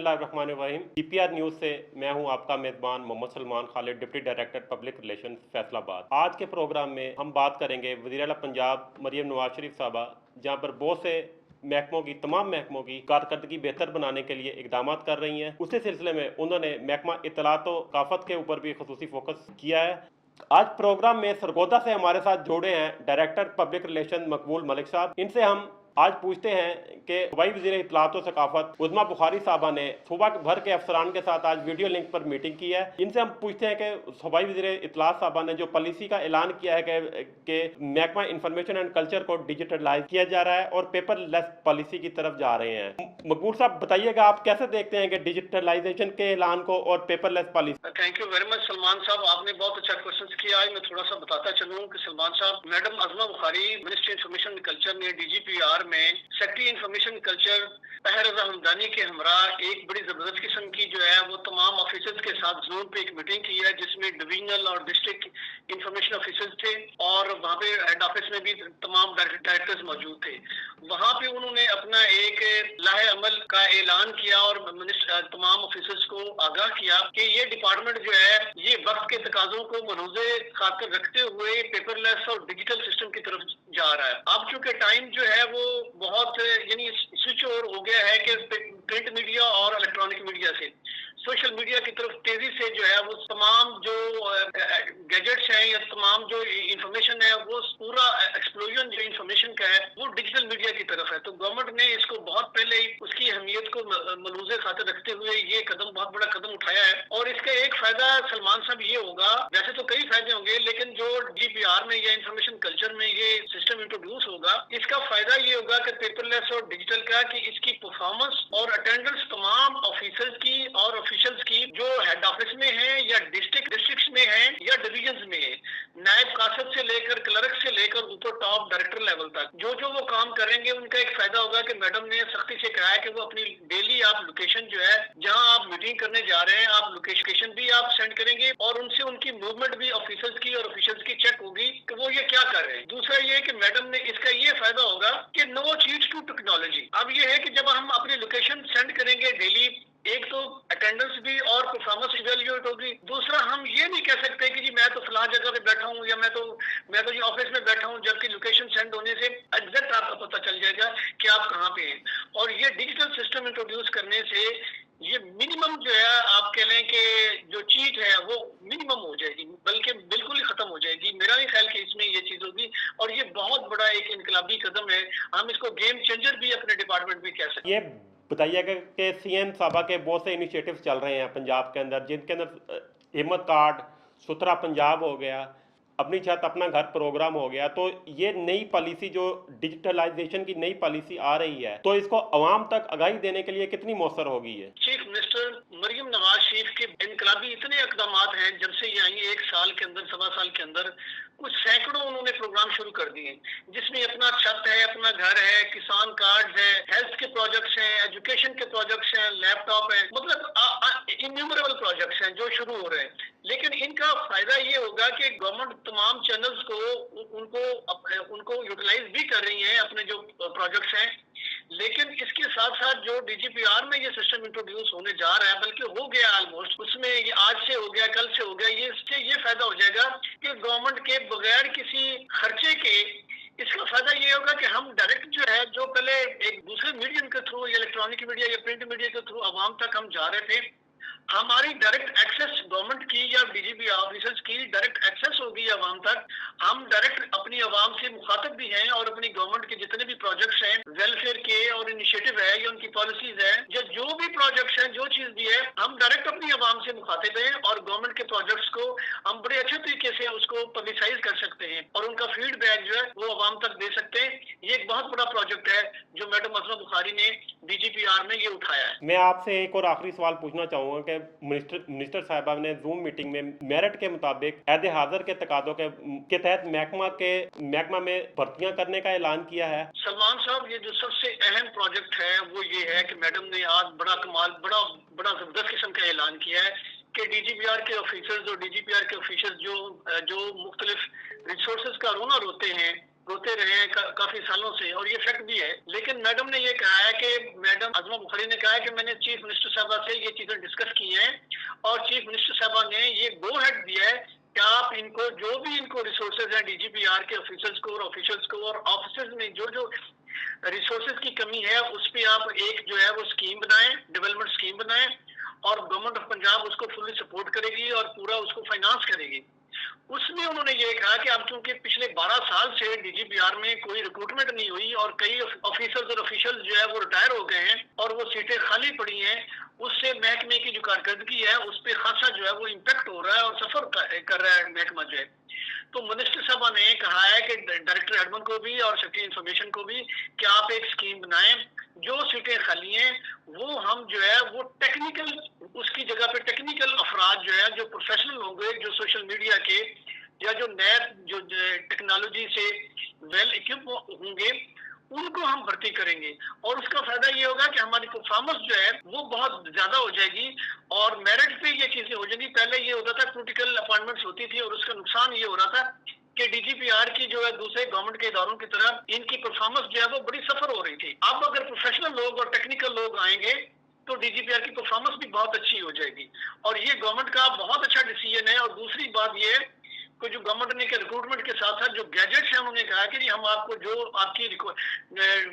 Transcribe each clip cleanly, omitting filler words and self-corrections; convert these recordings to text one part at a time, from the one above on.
बिस्मिल्लाहिर्रहमानिर्रहीम। DPR news से मैं हूं आपका मेज़बान Mohammad Salman Khalid, deputy director public relations Faisalabad. आज के प्रोग्राम में हम बात करेंगे वज़ीर आला पंजाब मरियम नवाज शरीफ साहबा, जहां पर बहुत से तमाम महकमों की कारकर्दगी बेहतर बनाने के लिए इकदाम कर रही हैं। उसी सिलसिले में उन्होंने महकमा इत्तलात व काफ़त के ऊपर भी खुसूसी फोकस किया है। आज प्रोग्राम में सरगोदा से हमारे साथ जुड़े हैं डायरेक्टर पब्लिक रिलेशन मकबूल मलिक साहब। इनसे हम आज पूछते हैं कि सूबाई वज़ीर इत्तलात व सकाफत उज़्मा बुखारी साहबा ने सूबा भर के अफसरान के साथ आज वीडियो लिंक पर मीटिंग की है। इनसे हम पूछते हैं कि सूबाई वज़ीर इत्तलात साहबा ने जो पॉलिसी का ऐलान किया है कि महकमा इंफॉर्मेशन एंड कल्चर को डिजिटलाइज किया जा रहा है और पेपरलेस पॉलिसी की तरफ जा रहे हैं। मकबूल साहब बताइएगा, आप कैसे देखते हैं कि डिजिटलाइजेशन के ऐलान को और paperless policy? Thank you very much Salman साहब, आपने बहुत अच्छा क्वेश्चन किया है। मैं थोड़ा सा बताता चलूं कि सलमान साहब, madam Azma Bukhari ministry information culture ने डीजीपीआर में सेक्रेटरी इंफॉर्मेशन कल्चर तहर रज़ा हमदानी के हमरा एक बड़ी जबरदस्त किस्म की जो है वो तमाम ऑफिसर्स के साथ जूम पे एक मीटिंग की है, जिसमें डिवीजनल और डिस्ट्रिक्ट इंफॉर्मेशन ऑफिसर्स थे और वहाँ पे हेड ऑफिस में भी तमाम डायरेक्टर्स मौजूद थे। वहाँ पे उन्होंने अपना एक लाहे अमल का ऐलान किया और तमाम ऑफिसर्स को आगाह किया कि ये डिपार्टमेंट जो है ये वक्त के तकाजों को मनूज़े खातिर रखते हुए पेपरलेस और डिजिटल सिस्टम की तरफ जा रहा है। अब चूंकि टाइम जो है वो बहुत यानी स्विच ओवर हो गया है कि प्रिंट मीडिया और इलेक्ट्रॉनिक मीडिया से सोशल मीडिया की तरफ तेजी से जो है वो तमाम जो गैजेट्स हैं या तमाम जो इंफॉर्मेशन है वो पूरा एक्सप्लोजन जो इंफॉर्मेशन का है वो डिजिटल मीडिया की तरफ है। तो गवर्नमेंट ने इसको बहुत पहले ही उसकी अहमियत को मलूज़े खातिर रखते हुए ये कदम बहुत बड़ा कदम उठाया है। और इसका एक फायदा सलमान साहब ये होगा, वैसे तो कई फायदे होंगे, लेकिन जो डीपीआर में या इंफॉर्मेशन कल्चर में ये सिस्टम इंट्रोड्यूस होगा, इसका फायदा ये होगा कि पेपरलेस और डिजिटल का कि इसकी परफॉर्मेंस और अटेंडेंस तमाम ऑफिसर्स की और ऑफिशियल्स की जो हेड ऑफिस में है या डिस्ट्रिक्ट्स में है या डिवीजन में है, नायब कासद से लेकर क्लर्क से लेकर ऊपर टॉप डायरेक्टर लेवल तक जो जो वो काम करेंगे, उनका एक फायदा होगा कि मैडम ने सख्ती से कहा है कि वो अपनी डेली आप लोकेशन जो है जहां आप मीटिंग करने जा रहे हैं, आप लोकेशन भी आप सेंड करेंगे और उनसे उनकी मूवमेंट भी ऑफिसर्स की और ऑफिशियल्स की चेक होगी कि वो ये क्या कर रहे हैं। दूसरा ये कि मैडम ने इसका ये फायदा होगा कि नो चीज टू टेक्नोलॉजी। अब ये है कि जब हम अपनी लोकेशन सेंड करेंगे डेली, एक तो अटेंडेंस भी और परफॉर्मेंस इवेल्युएट होगी। दूसरा हम ये नहीं कह सकते कि जी मैं तो फलां जगह पे बैठा हूँ या मैं तो जी ऑफिस में बैठा हूँ, जबकि लोकेशन सेंड होने से एग्जैक्ट आपको पता चल जाएगा कि आप कहाँ पे हैं। और ये डिजिटल सिस्टम इंट्रोड्यूस करने से ये मिनिमम जो है आप कह लें कि जो चीज है वो मिनिमम हो जाएगी, बल्कि बिल्कुल ही खत्म हो जाएगी। मेरा नहीं ख्याल कि इसमें ये चीज होगी और ये बहुत बड़ा एक इनकलाबी कदम है। हम इसको गेम चेंजर भी अपने डिपार्टमेंट में कह सकते हैं। ये बताइएगा कि सीएम साहबा के बहुत से इनिशिएटिव्स चल रहे हैं पंजाब के अंदर, जिनके अंदर हिम्मत कार्ड, सुथरा पंजाब हो गया, अपनी छत अपना घर प्रोग्राम हो गया। तो ये नई पॉलिसी जो डिजिटलाइजेशन की नई पॉलिसी आ रही है, तो इसको अवाम तक आगाही देने के लिए कितनी मौसर होगी? है चीफ मिनिस्टर मरियम नवाज शरीफ के इनकलाबी इतने इकदाम हैं जब से ये आई, एक साल के अंदर, सवा साल के अंदर कुछ सैकड़ों उन्होंने प्रोग्राम शुरू कर दिए, जिसमें अपना छत है, अपना घर है, किसान कार्ड है, हेल्थ के प्रोजेक्ट्स हैं, एजुकेशन के प्रोजेक्ट्स हैं, लैपटॉप है, मतलब इन्यूमरेबल प्रोजेक्ट्स हैं जो शुरू हो रहे हैं। लेकिन इनका फायदा ये होगा कि गवर्नमेंट तमाम चैनल्स को उनको यूटिलाइज भी कर रही है अपने जो प्रोजेक्ट्स हैं। लेकिन इसके साथ साथ जो डीजीपीआर में ये सिस्टम इंट्रोड्यूस होने जा रहा है, बल्कि हो गया ऑलमोस्ट, उसमें ये आज से हो गया, कल से हो गया, ये इससे ये फायदा हो जाएगा कि गवर्नमेंट के बगैर किसी खर्चे के इसका फायदा ये होगा कि हम डायरेक्ट जो है, जो पहले एक दूसरे मीडियम के थ्रू, इलेक्ट्रॉनिक मीडिया या प्रिंट मीडिया के थ्रू आवाम तक हम जा रहे थे, हमारी डायरेक्ट एक्सेस गवर्नमेंट की या डीजीपी ऑफिसर्स की डायरेक्ट एक्सेस होगी आवाम तक। हम डायरेक्ट अपनी आवाम से मुखातब भी हैं और अपनी गवर्नमेंट के जितने भी प्रोजेक्ट्स हैं, वेलफेयर के और इनिशिएटिव है या उनकी पॉलिसीज है, जो भी प्रोजेक्ट्स हैं, जो चीज भी है, हम डायरेक्ट अपनी आवाम से मुखातिब हैं और गवर्नमेंट के प्रोजेक्ट्स को हम बड़े अच्छे तरीके से उसको पब्लिसाइज कर सकते हैं और उनका फीडबैक जो है वो आवाम तक दे सकते हैं। ये एक बहुत बड़ा प्रोजेक्ट है जो मैडम अज़मा बुखारी ने डीजीपीआर में ये उठाया है। मैं आपसे एक और आखिरी सवाल पूछना चाहूँगा कि मिनिस्टर साहिबा ने जूम मीटिंग में मेरिट के मुताबिक अहद हाजिर के तकादों के तहत महकमा में भर्तियां करने का ऐलान किया है। सलमान साहब, ये जो सबसे अहम प्रोजेक्ट है वो ये है कि मैडम ने आज बड़ा कमाल, बड़ा जबरदस्त किस्म का ऐलान किया है कि डीजीपीआर के ऑफिसर्स और डीजीपीआर के ऑफिसर्स जो मुख्तलिफ रिसोर्सेज का ओनर होते हैं, रोते रहे हैं काफी सालों से, और ये फैक्ट भी है। लेकिन मैडम ने ये कहा है कि मैडम अज़मा बुखारी ने कहा है कि मैंने चीफ मिनिस्टर साहबा से ये चीजें डिस्कस की हैं और चीफ मिनिस्टर साहबा ने ये गो हेड दिया है कि आप इनको जो भी इनको रिसोर्सेज हैं डीजीपीआर के ऑफिसर्स को और ऑफिशियल्स को और ऑफिसर्स में जो जो रिसोर्सेज की कमी है उस पे आप एक जो है वो स्कीम बनाएं, डेवलपमेंट स्कीम बनाएं, और गवर्नमेंट ऑफ पंजाब उसको फुल्ली सपोर्ट करेगी और पूरा उसको फाइनेंस करेगी। उसमें उन्होंने ये कहा कि अब चूंकि पिछले 12 साल से डीजीपीआर में कोई रिक्रूटमेंट नहीं हुई और कई ऑफिसर्स और ऑफिशियल जो है वो रिटायर हो गए हैं और वो सीटें खाली पड़ी हैं, उससे महकमे की जो कारकर्दगी है उस पर खासा जो है वो इम्पेक्ट हो रहा है और सफर कर रहा है महकमा जो है। तो मिनिस्टर साहबा ने कहा है कि डायरेक्टर एडमिन को भी और सेक्रेटरी इंफॉर्मेशन को भी कि आप एक स्कीम बनाएं, जो सीटें खाली हैं वो हम जो है वो टेक्निकल, उसकी जगह पे टेक्निकल अफराद जो है जो प्रोफेशनल होंगे, जो सोशल मीडिया के या जो नए जो टेक्नोलॉजी से वेल इक्विप होंगे, उनको हम भर्ती करेंगे। और उसका फायदा ये होगा कि हमारी परफॉर्मेंस जो है वो बहुत ज्यादा हो जाएगी और मेरिट पे ये चीजें हो जाएंगी। पहले ये होता था पॉलिटिकल अपॉइंटमेंट्स होती थी और उसका नुकसान ये हो रहा था कि डीजीपीआर की जो है दूसरे गवर्नमेंट के इदारों की तरह इनकी परफॉर्मेंस जो है वो बड़ी सफर हो रही थी। अब अगर प्रोफेशनल लोग और टेक्निकल लोग आएंगे तो डीजीपीआर की परफॉर्मेंस भी बहुत अच्छी हो जाएगी और ये गवर्नमेंट का बहुत अच्छा डिसीजन है। और दूसरी बात ये है को जो गवर्नमेंट ने के रिक्रूटमेंट के साथ साथ जो गैजेट्स हैं उन्होंने कहा कि हम आपको जो आपकी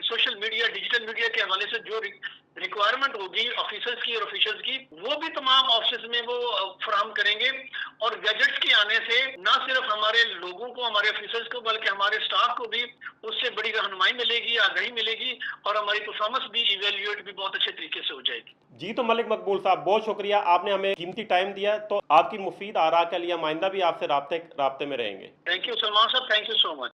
सोशल मीडिया डिजिटल मीडिया के हवाले से जो रिक्वायरमेंट होगी ऑफिसर्स की और ऑफिशियल्स की वो भी तमाम ऑफिस में वो फराहम करेंगे। और गैजेट्स के आने से न सिर्फ हमारे लोगों को, हमारे ऑफिसर्स को, बल्कि हमारे स्टाफ को भी उससे बड़ी रहनुमाई मिलेगी, आगाही मिलेगी और हमारी परफॉर्मेंस भी इवेल्युएट भी बहुत अच्छे तरीके से हो जाएगी। जी तो मलिक मकबूल साहब, बहुत शुक्रिया, आपने हमें कीमती टाइम दिया। तो आपकी मुफीद आरा के लिए हम आइंदा भी आपसे राब्ते में रहेंगे। थैंक यू सलमान साहब, थैंक यू सो मच।